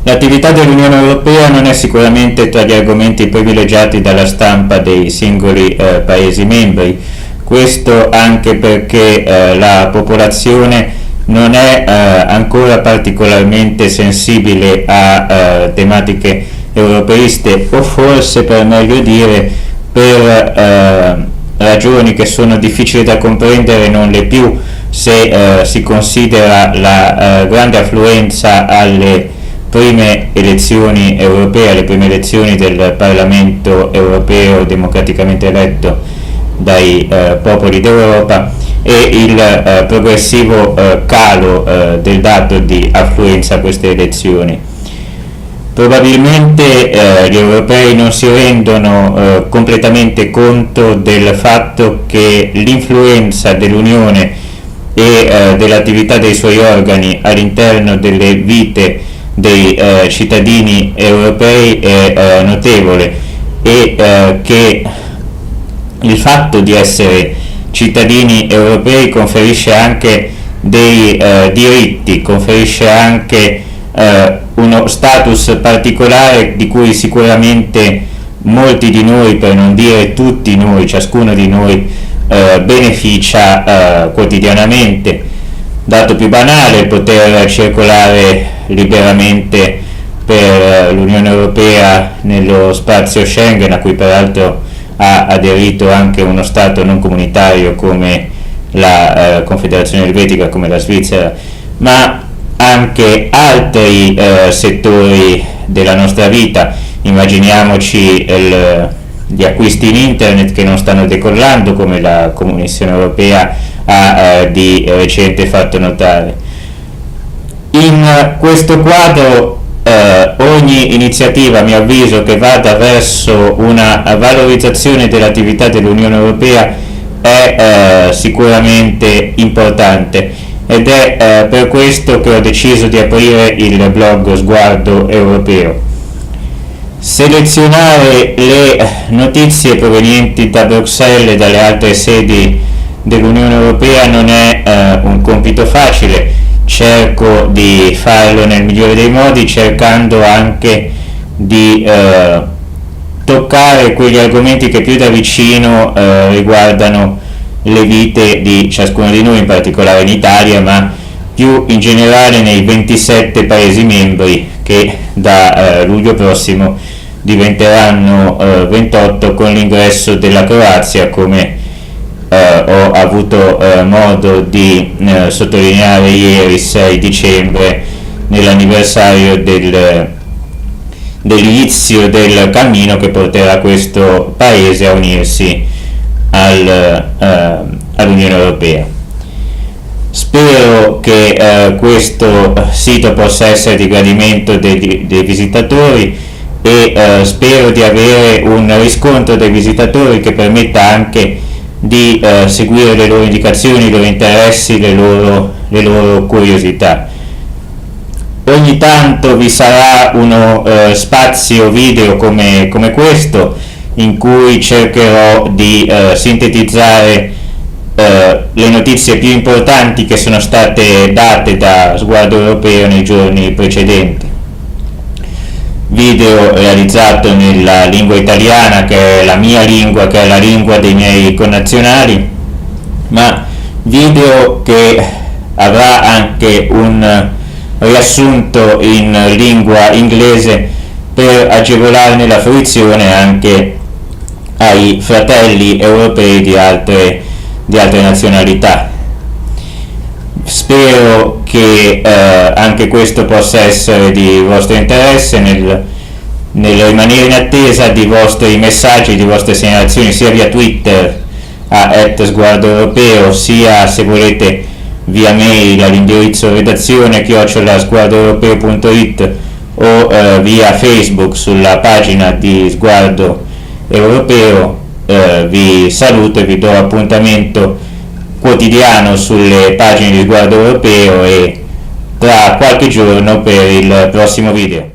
L'attività dell'Unione Europea non è sicuramente tra gli argomenti privilegiati dalla stampa dei singoli Paesi membri, questo anche perché la popolazione non è ancora particolarmente sensibile a tematiche europeiste, o forse, per meglio dire, per ragioni che sono difficili da comprendere non le più se si considera la grande affluenza alle prime elezioni europee, alle prime elezioni del Parlamento europeo democraticamente eletto dai popoli d'Europa, e il progressivo calo del dato di affluenza a queste elezioni. Probabilmente gli europei non si rendono completamente conto del fatto che l'influenza dell'Unione e dell'attività dei suoi organi all'interno delle vite dei cittadini europei è notevole, e che il fatto di essere cittadini europei conferisce anche dei diritti, conferisce anche uno status particolare di cui sicuramente molti di noi, per non dire tutti noi, ciascuno di noi beneficia quotidianamente. Dato più banale, poter circolare liberamente per l'Unione Europea nello spazio Schengen, a cui peraltro ha aderito anche uno Stato non comunitario come la Confederazione Elvetica, come la Svizzera, ma anche altri settori della nostra vita. Immaginiamoci gli acquisti in internet che non stanno decollando, come la Commissione Europea ha di recente fatto notare. In questo quadro ogni iniziativa, a mio avviso, che vada verso una valorizzazione dell'attività dell'Unione Europea è sicuramente importante, ed è per questo che ho deciso di aprire il blog Sguardo Europeo. Selezionare le notizie provenienti da Bruxelles e dalle altre sedi dell'Unione Europea non è un compito facile. Cerco di farlo nel migliore dei modi, cercando anche di toccare quegli argomenti che più da vicino riguardano le vite di ciascuno di noi, in particolare in Italia, ma più in generale nei 27 Paesi membri che da luglio prossimo diventeranno 28 con l'ingresso della Croazia, come ho avuto modo di sottolineare ieri, 6 dicembre, nell'anniversario dell'inizio del cammino che porterà questo paese a unirsi all'Unione Europea. Spero che questo sito possa essere di gradimento dei visitatori, e spero di avere un riscontro dei visitatori che permetta anche di seguire le loro indicazioni, i loro interessi, le loro curiosità. Ogni tanto vi sarà uno spazio video come questo, in cui cercherò di sintetizzare le notizie più importanti che sono state date da Sguardo Europeo nei giorni precedenti. Video realizzato nella lingua italiana, che è la mia lingua, che è la lingua dei miei connazionali, ma video che avrà anche un riassunto in lingua inglese per agevolarne la fruizione anche ai fratelli europei di altre nazionalità. Spero che anche questo possa essere di vostro interesse, nel rimanere in attesa di vostri messaggi, di vostre segnalazioni, sia via Twitter a @sguardoeuropeo, sia, se volete, via mail all'indirizzo redazione@sguardoeuropeo.it, o via Facebook sulla pagina di Sguardo Europeo. Vi saluto e vi do appuntamento quotidiano sulle pagine di Sguardo Europeo, e tra qualche giorno per il prossimo video.